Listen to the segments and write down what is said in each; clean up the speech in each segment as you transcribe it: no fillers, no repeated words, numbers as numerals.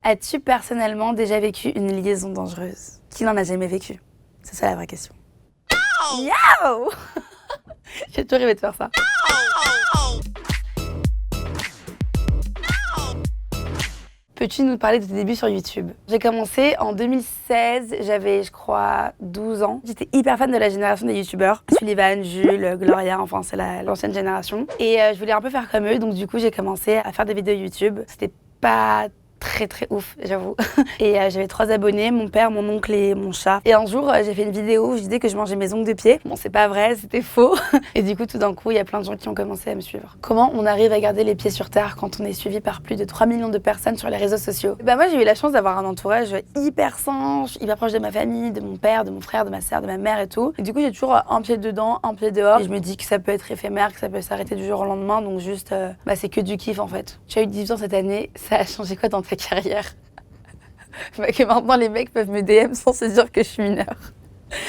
As-tu personnellement déjà vécu une liaison dangereuse? Qui n'en a jamais vécu? C'est ça la vraie question. Yo. J'ai toujours rêvé de faire ça. Peux-tu nous parler de tes débuts sur YouTube? J'ai commencé en 2016, j'avais je crois 12 ans. J'étais hyper fan de la génération des youtubeurs. Sullivan, Jules, Gloria, enfin c'est l'ancienne génération. Et je voulais un peu faire comme eux, donc du coup j'ai commencé à faire des vidéos YouTube. C'était pas très ouf, j'avoue. Et j'avais 3 abonnés, mon père, mon oncle et mon chat. Et un jour, j'ai fait une vidéo où je disais que je mangeais mes ongles de pied. Bon, c'est pas vrai, c'était faux. Et du coup, tout d'un coup, il y a plein de gens qui ont commencé à me suivre. Comment on arrive à garder les pieds sur terre quand on est suivi par plus de 3 millions de personnes sur les réseaux sociaux? Bah moi, j'ai eu la chance d'avoir un entourage hyper sain, hyper proche de ma famille, de mon père, de mon frère, de ma sœur, de ma mère et tout. Et du coup, j'ai toujours un pied dedans, un pied dehors. Et je me dis que ça peut être éphémère, que ça peut s'arrêter du jour au lendemain. Donc juste, c'est que du kiff en fait. Tu as eu 18 ans cette année, ça a changé quoi dans ta carrière? Que maintenant les mecs peuvent me DM sans se dire que je suis mineure.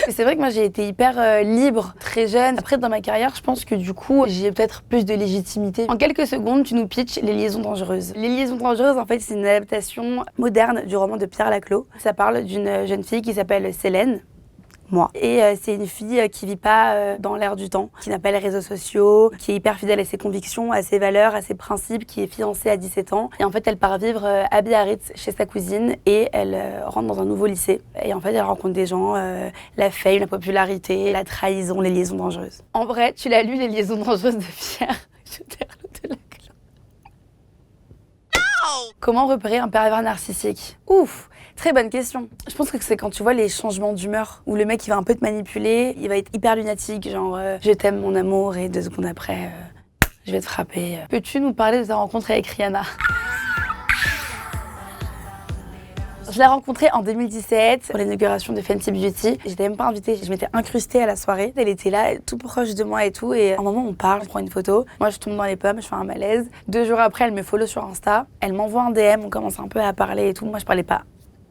C'est vrai que moi j'ai été hyper libre, très jeune. Après dans ma carrière, je pense que du coup j'ai peut-être plus de légitimité. En quelques secondes, tu nous pitches Les Liaisons Dangereuses. Les Liaisons Dangereuses, en fait, c'est une adaptation moderne du roman de Pierre Laclos. Ça parle d'une jeune fille qui s'appelle Célène. Moi. Et c'est une fille qui vit pas dans l'air du temps, qui n'a pas les réseaux sociaux, qui est hyper fidèle à ses convictions, à ses valeurs, à ses principes, qui est fiancée à 17 ans. Et en fait, elle part vivre à Biarritz chez sa cousine et elle rentre dans un nouveau lycée. Et en fait, elle rencontre des gens, la fame, la popularité, la trahison, les liaisons dangereuses. En vrai, tu l'as lu, Les Liaisons Dangereuses de Pierre de Laclos. Comment repérer un pervers narcissique? Ouf! Très bonne question. Je pense que c'est quand tu vois les changements d'humeur, où le mec il va un peu te manipuler, il va être hyper lunatique, genre je t'aime mon amour et 2 secondes après je vais te frapper. Peux-tu nous parler de ta rencontre avec Rihanna? Je l'ai rencontrée en 2017 pour l'inauguration de Fenty Beauty. J'étais même pas invitée, je m'étais incrustée à la soirée. Elle était là, tout proche de moi et tout. Et à un moment, on parle, on prend une photo. Moi, je tombe dans les pommes, je fais un malaise. 2 jours après, elle me follow sur Insta. Elle m'envoie un DM, on commence un peu à parler et tout. Moi, je parlais pas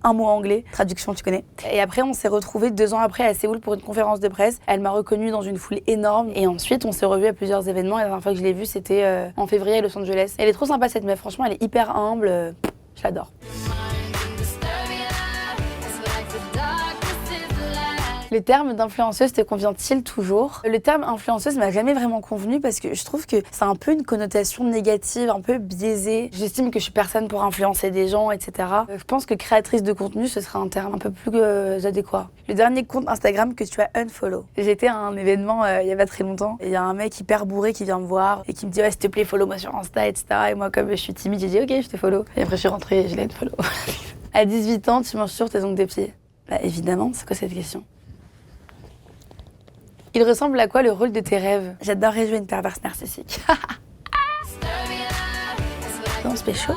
un mot anglais. Traduction, tu connais. Et après, on s'est retrouvés 2 ans après à Séoul pour une conférence de presse. Elle m'a reconnue dans une foule énorme. Et ensuite, on s'est revus à plusieurs événements. Et la dernière fois que je l'ai vue, c'était en février à Los Angeles. Elle est trop sympa, cette meuf. Franchement, elle est hyper humble. Je l'adore. Le terme d'influenceuse te convient-il toujours? Le terme influenceuse m'a jamais vraiment convenu parce que je trouve que c'est un peu une connotation négative, un peu biaisée. J'estime que je suis personne pour influencer des gens, etc. Je pense que créatrice de contenu, ce serait un terme un peu plus adéquat. Le dernier compte Instagram que tu as unfollow. J'étais à un événement il y a pas très longtemps et il y a un mec hyper bourré qui vient me voir et qui me dit ouais, s'il te plaît, follow-moi sur Insta, etc. Et moi, comme je suis timide, j'ai dit ok, je te follow. Et après, je suis rentrée et je l'ai unfollow. À 18 ans, tu manges toujours tes ongles de pied? Bah évidemment, c'est quoi cette question? Il ressemble à quoi le rôle de tes rêves? J'adorerais jouer une perverse narcissique. Non, c'est chaud.